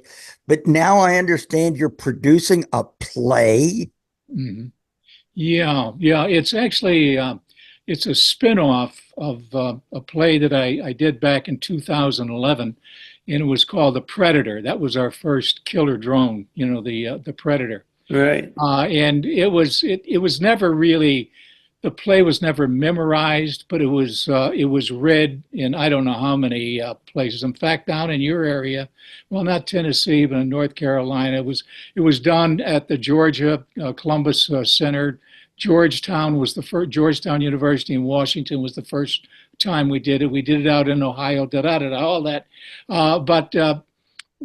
Catholic, but now I understand you're producing a play. Mhm. Yeah. It's actually it's a spin-off of a play that I did back in 2011, and it was called The Predator. That was our first killer drone, the Predator. Right. And it was never really, the play was never memorized, but it was read in I don't know how many places. In fact, down in your area, well, not Tennessee, but in North Carolina, it was done at the Georgia Columbus Center. Georgetown University in Washington was the first time we did it. We did it out in Ohio, all that.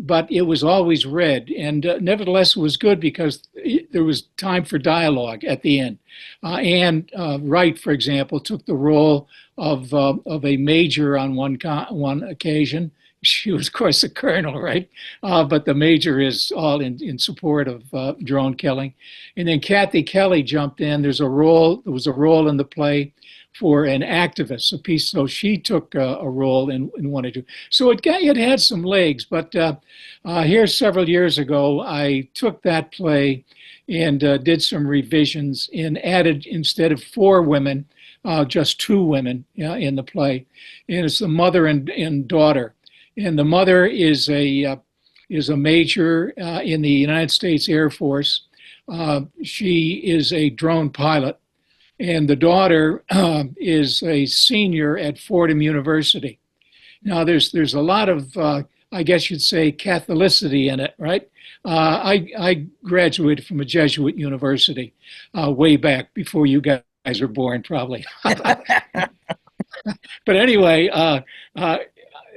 But it was always read, and nevertheless it was good because there was time for dialogue at the end. Anne Wright, for example, took the role of a major on one occasion. She was, of course, a colonel, right? But the major is all in support of drone killing. And then Kathy Kelly jumped in. There was a role in the play for an activist, a piece. So she took a role in one or two. So it had some legs. But here several years ago, I took that play and did some revisions and added, instead of 4 women, just 2 women in the play. And it's the mother and daughter. And the mother is a major in the United States Air Force. She is a drone pilot, and the daughter is a senior at Fordham University. Now, there's a lot of, I guess you'd say, Catholicity in it, right? I graduated from a Jesuit university way back before you guys were born, probably. But anyway,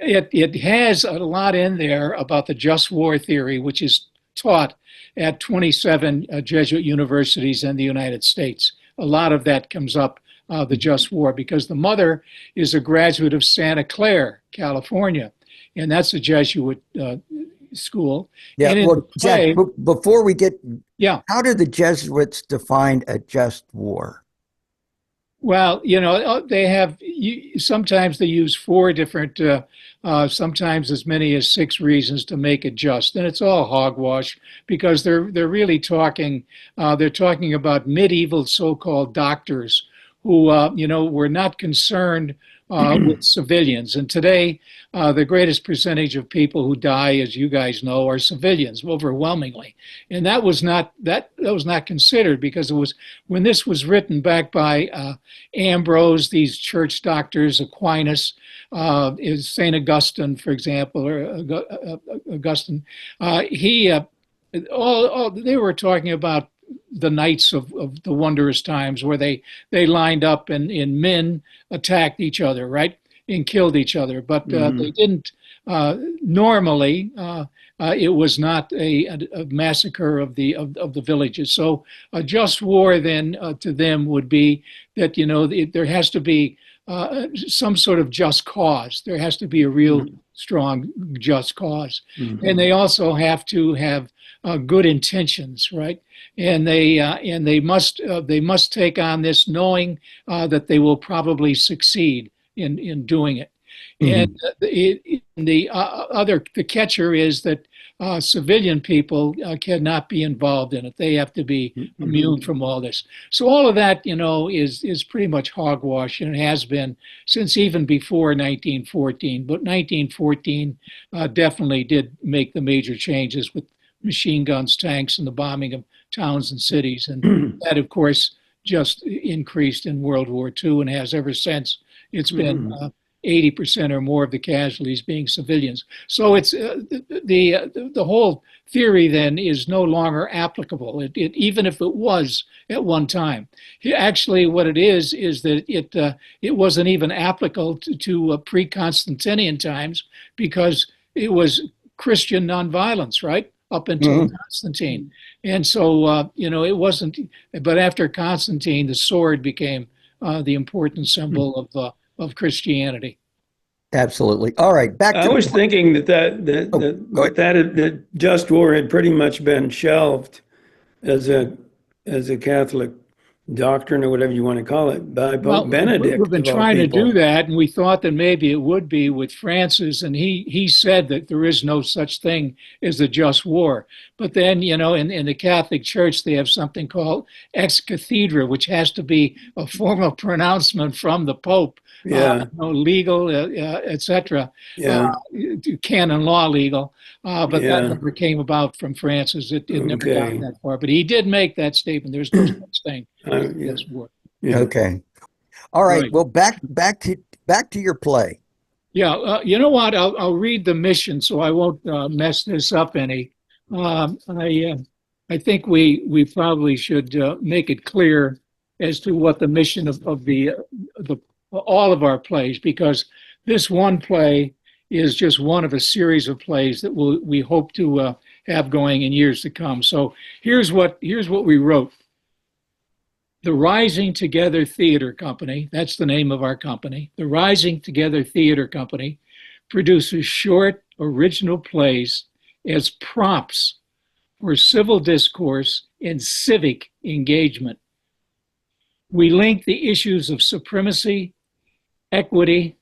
it has a lot in there about the just war theory, which is taught at 27 Jesuit universities in the United States. A lot of that comes up, the just war, because the mother is a graduate of Santa Clara, California, and that's a Jesuit school. Yeah, well, Jack, before we get, yeah, how do the Jesuits define a just war? Well, they have, sometimes they use 4 different, sometimes as many as 6 reasons to make it just. And it's all hogwash because they're really talking about medieval so-called doctors who, were not concerned with civilians. And today, the greatest percentage of people who die, as you guys know, are civilians, overwhelmingly. And that was not considered, because it was, when this was written back by Ambrose, these church doctors, Aquinas, is Saint Augustine, for example, or Augustine. They were talking about the nights of the wondrous times where they lined up and men attacked each other, right, and killed each other. But they didn't normally. It was not a massacre of the villages. So a just war then to them would be that there has to be some sort of just cause. There has to be a real strong just cause, and they also have to have good intentions, right? And they must take on this knowing that they will probably succeed in doing it. And the catcher is that civilian people cannot be involved in it. They have to be immune from all this. So all of that, is pretty much hogwash, and it has been since even before 1914. But 1914 definitely did make the major changes with machine guns, tanks, and the bombing of towns and cities. And that, of course, just increased in World War II and has ever since. It's been 80% or more of the casualties being civilians. So it's the whole theory then is no longer applicable. Even if it was at one time, actually what it is that it wasn't even applicable to pre-Constantinian times, because it was Christian nonviolence, right, up until Constantine. And so it wasn't. But after Constantine, the sword became the important symbol of Christianity. Absolutely. All right, back to. I was thinking that just war had pretty much been shelved as a Catholic doctrine or whatever you want to call it by Well, Pope Benedict, we've been of all trying to do people. that, and we thought that maybe it would be with Francis, and he said that there is no such thing as a just war. But then, in the Catholic Church, they have something called ex cathedra, which has to be a formal pronouncement from the Pope, Yeah, legal, etc., yeah, canon law legal. But that yeah. never came about from Francis. It never got Okay. that far. But he did make that statement. There's no such thing as a Yeah, just war. yeah. Okay. All right. Right. Well, back to your play. Yeah, you know what? I'll read the mission so I won't mess this up any. I think we probably should make it clear as to what the mission of the all of our plays, because this one play is just one of a series of plays that we hope to have going in years to come. So here's what we wrote. The Rising Together Theater Company, that's the name of our company, the Rising Together Theater Company produces short, original plays as prompts for civil discourse and civic engagement. We link the issues of supremacy, equity,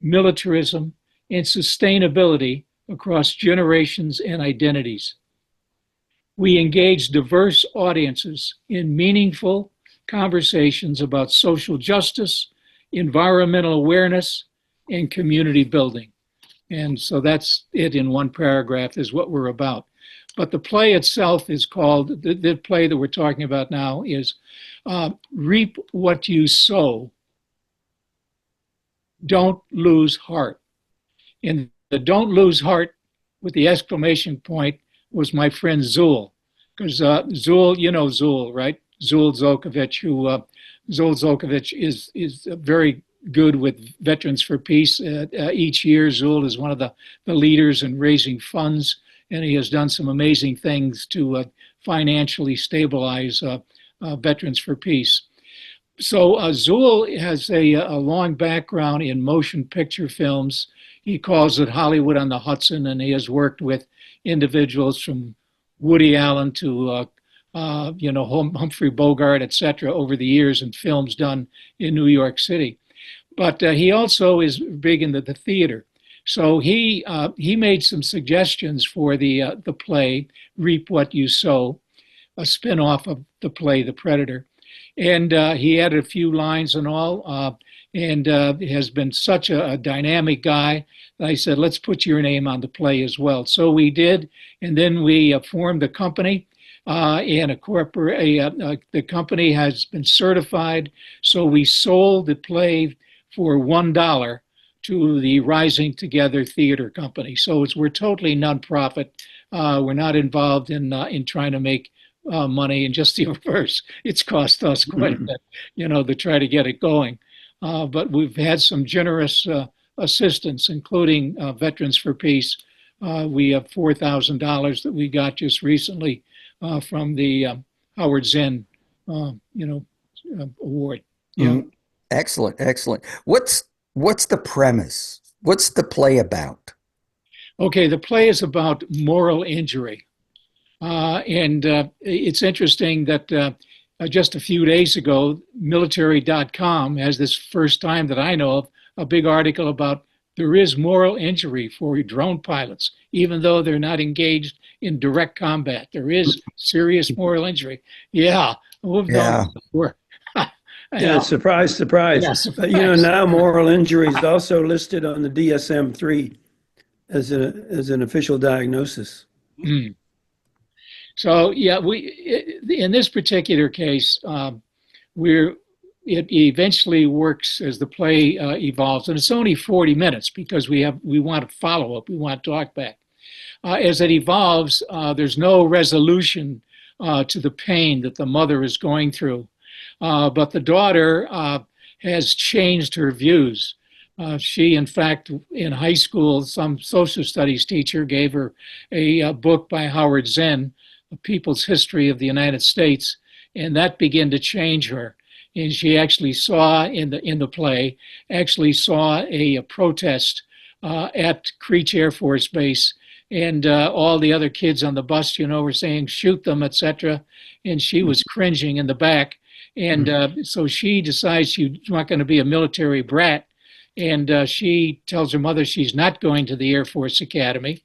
militarism, and sustainability across generations and identities. We engage diverse audiences in meaningful conversations about social justice, environmental awareness, and community building. And so that's it in one paragraph is what we're about. But the play itself is called, the play that we're talking about now is Reap What You Sow, Don't Lose Heart. And the don't lose heart with the exclamation point was my friend Zul. Because Zul, you know Zul, right? Zul Zolkovich, Zul Zolkovich is very good with Veterans for Peace. Each year, Zul is one of the leaders in raising funds, and he has done some amazing things to financially stabilize Veterans for Peace. So Zul has a long background in motion picture films. He calls it Hollywood on the Hudson, and he has worked with individuals from Woody Allen to Humphrey Bogart, etc., over the years in films done in New York City. But he also is big into the theater. So he made some suggestions for the play Reap What You Sow, a spin-off of the play The Predator. And he added a few lines and all, and has been such a dynamic guy that I said, let's put your name on the play as well. So we did, and then we formed a company, and the company has been certified. So we sold the play for $1 to the Rising Together Theater Company. So we're totally nonprofit. We're not involved in trying to make money, and just the reverse. It's cost us quite a bit, to try to get it going. But we've had some generous assistance, including Veterans for Peace. We have $4,000 that we got just recently from the Howard Zinn, award. Yeah. Mm, excellent, excellent. What's the premise? What's the play about? Okay, the play is about moral injury. And it's interesting that just a few days ago, military.com has this first time that I know of a big article about there is moral injury for drone pilots, even though they're not engaged in direct combat. There is serious moral injury. Yeah, we've known this before. Yeah, surprise, surprise. Yeah, surprise. But now moral injury is also listed on the DSM-3 as an official diagnosis. Mm. So yeah, in this particular case, it eventually works as the play evolves, and it's only 40 minutes because we want to follow up, we want to talk back. As it evolves, there's no resolution to the pain that the mother is going through, but the daughter has changed her views. She, in fact, in high school, some social studies teacher gave her a book by Howard Zinn, A People's History of the United States, and that began to change her. And she actually saw in the play, a protest at Creech Air Force Base, and all the other kids on the bus, were saying, shoot them, etc. And she was cringing in the back. And so she decides she's not going to be a military brat. And she tells her mother she's not going to the Air Force Academy.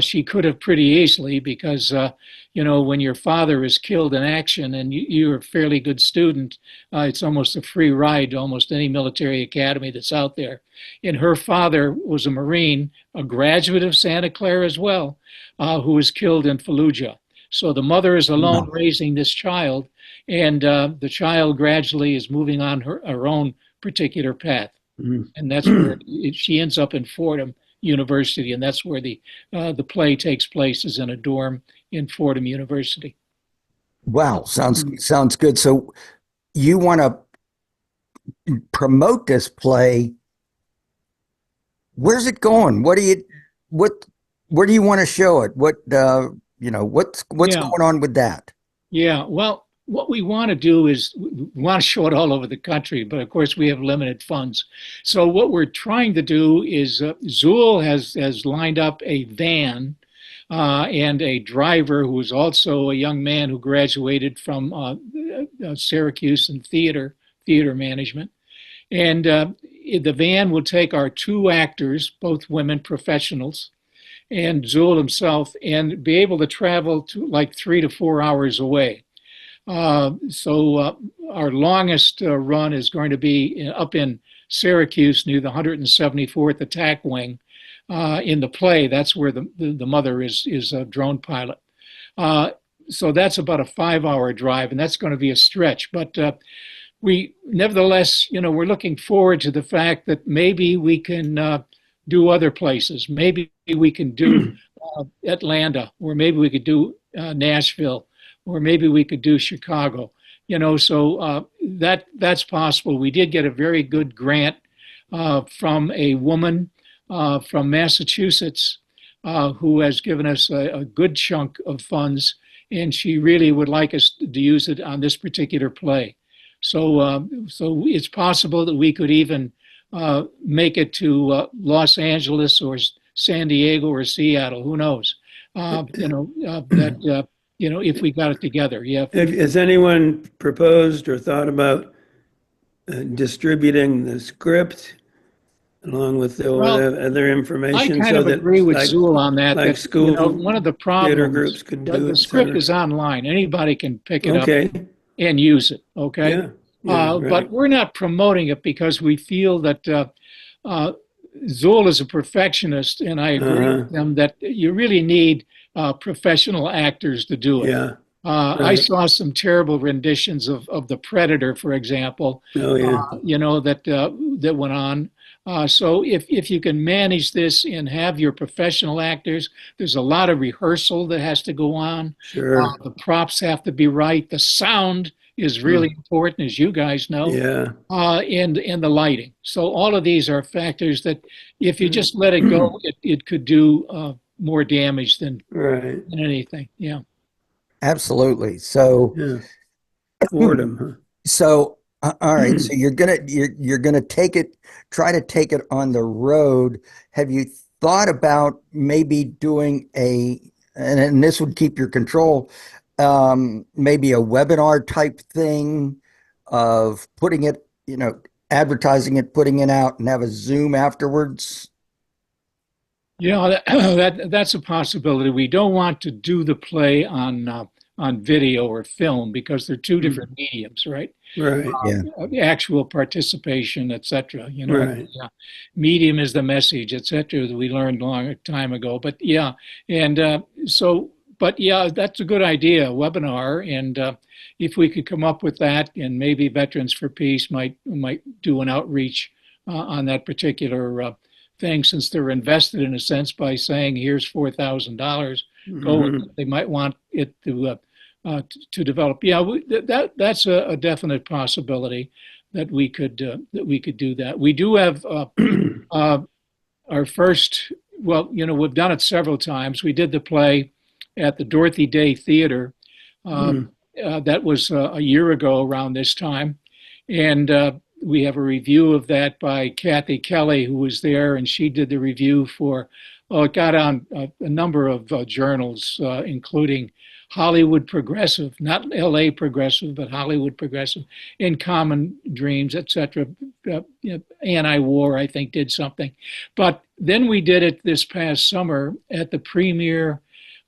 She could have pretty easily because, when your father is killed in action and you're a fairly good student, it's almost a free ride to almost any military academy that's out there. And her father was a Marine, a graduate of Santa Clara as well, who was killed in Fallujah. So the mother is alone raising this child, and the child gradually is moving on her own particular path. And that's where she ends up in Fordham University, and that's where the play takes place, is in a dorm in Fordham University. Wow, sounds good. So you want to promote this play? Where's it going? Where do you want to show it? What's going on with that? Yeah, well, what we want to do is we want to show it all over the country, but of course we have limited funds. So what we're trying to do is Zool has lined up a van and a driver who is also a young man who graduated from Syracuse in theater management. And the van will take our two actors, both women professionals, and Zool himself, and be able to travel to like 3 to 4 hours away. So our longest run is going to be up in Syracuse near the 174th Attack Wing in the play. That's where the mother is a drone pilot. So that's about a 5-hour drive, and that's going to be a stretch. But we, nevertheless, we're looking forward to the fact that maybe we can do other places. Maybe we can do Atlanta, or maybe we could do Nashville, or maybe we could do Chicago, so that's possible. We did get a very good grant from a woman from Massachusetts who has given us a good chunk of funds, and she really would like us to use it on this particular play. So it's possible that we could even make it to Los Angeles or San Diego or Seattle. Who knows? If we got it together, yeah. Has anyone proposed or thought about distributing the script along with the other information? I kind of agree with Zool on that. Like school, one of the problems, theater groups could do the script is online. Anybody can pick it up and use it. Okay. Yeah. Right. But we're not promoting it because we feel that Zool is a perfectionist, and I agree with him that you really need professional actors to do it. Yeah. I saw some terrible renditions of The Predator, for example. Oh, yeah. That went on. So if you can manage this and have your professional actors, there's a lot of rehearsal that has to go on. Sure. The props have to be right. The sound is really important, as you guys know. Yeah. And the lighting. So all of these are factors that if you just let it go, it could do more damage than anything. Yeah. Absolutely. So, Fordham, huh? So, all right. So you're gonna try to take it on the road. Have you thought about maybe doing and this would keep your control, maybe a webinar type thing of putting it, advertising it, putting it out, and have a Zoom afterwards? That's a possibility. We don't want to do the play on video or film because they're two different mediums, right? Right. Actual participation, etc. Right. Yeah. Medium is the message, etc. That we learned a long time ago. But that's a good idea, a webinar, and if we could come up with that, and maybe Veterans for Peace might do an outreach on that particular thing, since they're invested in a sense by saying, here's $4,000, go. They might want it to develop. That's a definite possibility that we could do that. We do have our first. We've done it several times. We did the play at the Dorothy Day Theater. That was a year ago around this time, and we have a review of that by Kathy Kelly, who was there, and she did the review for, it got on a number of journals, including Hollywood Progressive, not LA Progressive, but Hollywood Progressive, In Common Dreams, etc. Anti-War, I think, did something. But then we did it this past summer at the premier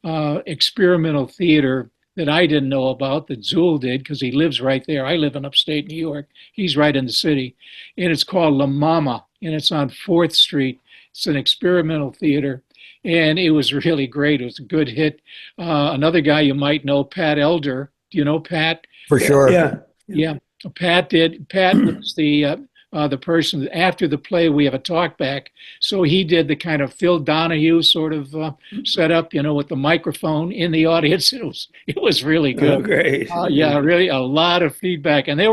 experimental theater that I didn't know about, that Zool did, because he lives right there. I live in upstate New York. He's right in the city. And it's called La Mama, and it's on 4th Street. It's an experimental theater, and it was really great. It was a good hit. Another guy you might know, Pat Elder. Do you know Pat? For sure. Yeah. Yeah, Pat did. Pat was the person after the play. We have a talk back, so he did the kind of Phil Donahue sort of setup, with the microphone in the audience. It was really good. Oh, great. Yeah, really a lot of feedback, and we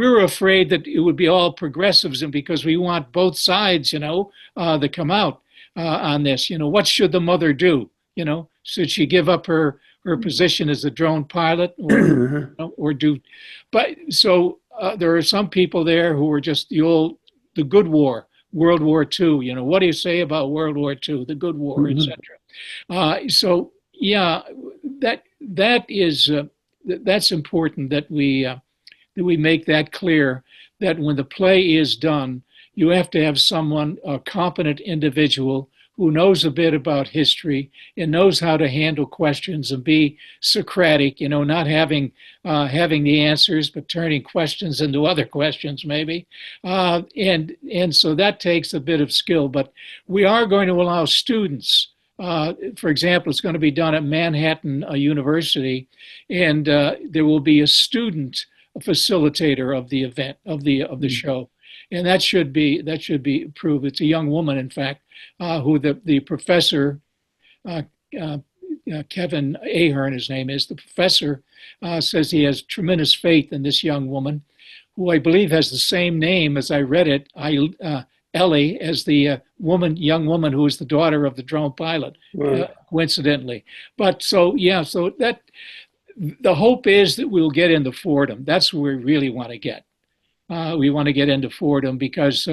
were afraid that it would be all progressives, and because we want both sides, to come out on this. What should the mother do? Should she give up her position as a drone pilot, or do? But so there are some people there who are just the good war, World War II. What do you say about World War II, the good war, etc. So yeah, that's important that we make that clear, that when the play is done, you have to have someone, a competent individual who knows a bit about history and knows how to handle questions and be Socratic, not having the answers, but turning questions into other questions maybe. And so that takes a bit of skill, but we are going to allow students, for example, it's going to be done at Manhattan University, and there will be a student facilitator of the event, of the show. And that should be approved. It's a young woman, in fact, who the professor, Kevin Ahern, his name is, the professor says he has tremendous faith in this young woman, who I believe has the same name as I read it, Ellie, as the young woman who is the daughter of the drone pilot, coincidentally. But so that the hope is that we'll get into Fordham. That's where we really want to get. We want to get into Fordham because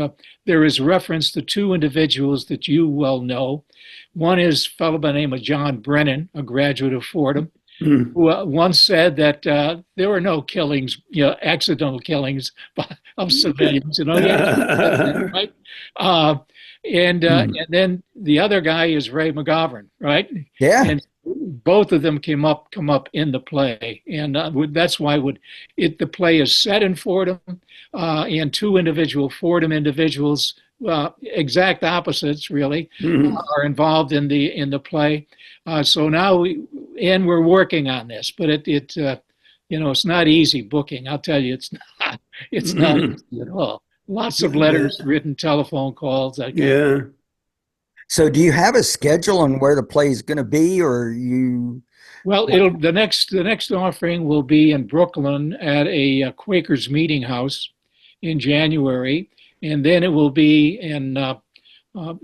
there is reference to two individuals that you well know. One is a fellow by the name of John Brennan, a graduate of Fordham, who once said that there were no killings, accidental killings of civilians. Right? And then the other guy is Ray McGovern, right? Yeah. And both of them come up in the play, and that's why the play is set in Fordham, and two individual Fordham individuals, exact opposites really, are involved in the play. So now we're working on this, but it's not easy booking. I'll tell you, it's not easy at all. Lots of letters written, telephone calls. Yeah. So do you have a schedule on where the play is going to be, or you? Well, the next offering will be in Brooklyn at a Quakers Meeting House in January, and then it will be in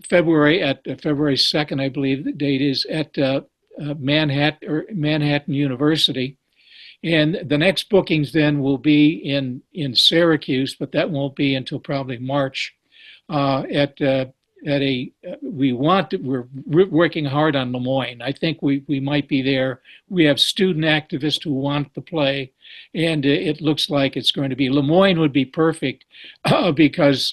February, at February 2nd, I believe the date is, at Manhattan University. And the next bookings then will be in Syracuse, but that won't be until probably March. We're working hard on Lemoyne. I think we might be there. We have student activists who want the play, and it looks like it's going to be. Lemoyne would be perfect because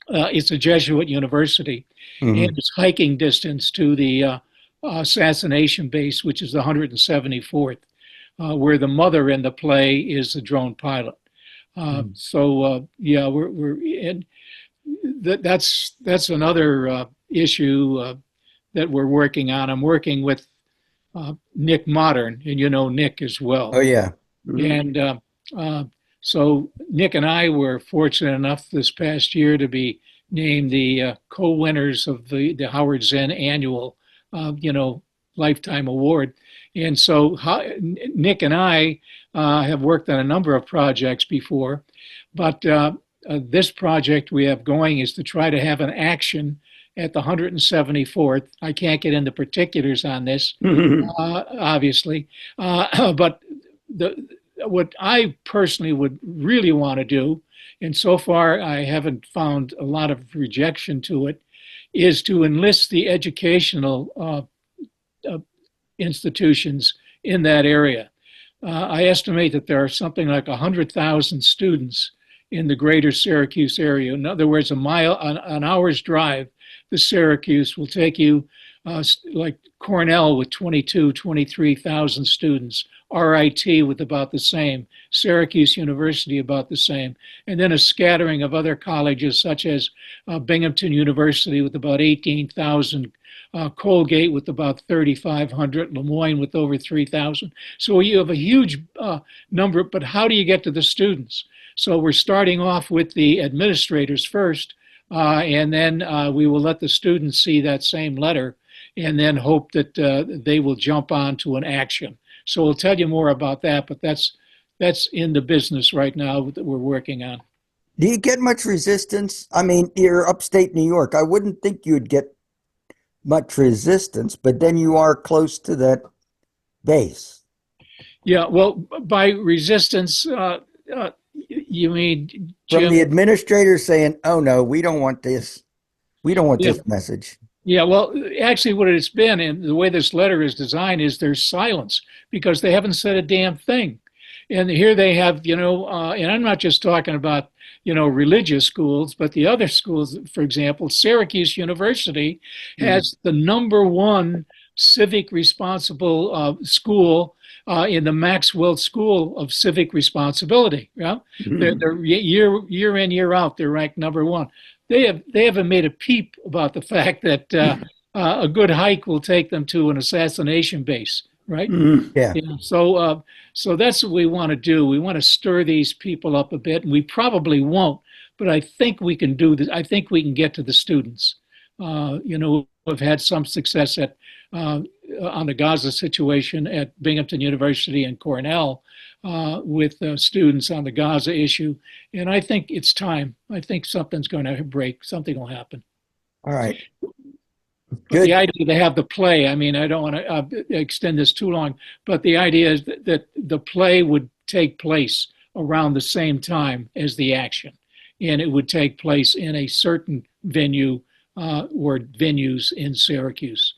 it's a Jesuit university, and it's hiking distance to the assassination base, which is the 174th, where the mother in the play is the drone pilot. We're in. That's another issue that we're working on. I'm working with Nick Modern, and you know Nick as well. Oh yeah. And so Nick and I were fortunate enough this past year to be named the co-winners of the Howard Zinn annual, Lifetime Award. And so Nick and I have worked on a number of projects before, but this project we have going is to try to have an action at the 174th. I can't get into particulars on this, obviously, but what I personally would really want to do and so far I haven't found a lot of rejection to it, is to enlist the educational institutions in that area. I estimate that there are something like 100,000 students in the greater Syracuse area. In other words, an hour's drive to Syracuse will take you like Cornell with 23,000 students, RIT with about the same, Syracuse University about the same, and then a scattering of other colleges such as Binghamton University with about 18,000, Colgate with about 3,500, Lemoyne with over 3,000. So you have a huge number, but how do you get to the students? So we're starting off with the administrators first, and then we will let the students see that same letter and then hope that they will jump on to an action. So we'll tell you more about that, but that's in the business right now that we're working on. Do you get much resistance? I mean, you're upstate New York. I wouldn't think you'd get much resistance, but then you are close to that base. Yeah, well, by resistance, you mean, Jim? From the administrators saying, oh no, we don't want this. We don't want this message. Yeah, well, actually what it's been, and the way this letter is designed, is there's silence because they haven't said a damn thing. And here they have, and I'm not just talking about, religious schools, but the other schools, for example, Syracuse University has the #1 civic responsible school in the Maxwell School of Civic Responsibility. Yeah, they're year in, year out, they're ranked #1. They haven't made a peep about the fact that a good hike will take them to an assassination base, right? Yeah. So that's what we want to do. We want to stir these people up a bit, and we probably won't, but I think we can do this. I think we can get to the students. We've had some success on the Gaza situation at Binghamton University and Cornell with students on the Gaza issue. And I think it's time. I think something's going to break. Something will happen. All right. But the idea to have the play, I mean, I don't want to extend this too long, but the idea is that the play would take place around the same time as the action. And it would take place in a certain venue or venues in Syracuse.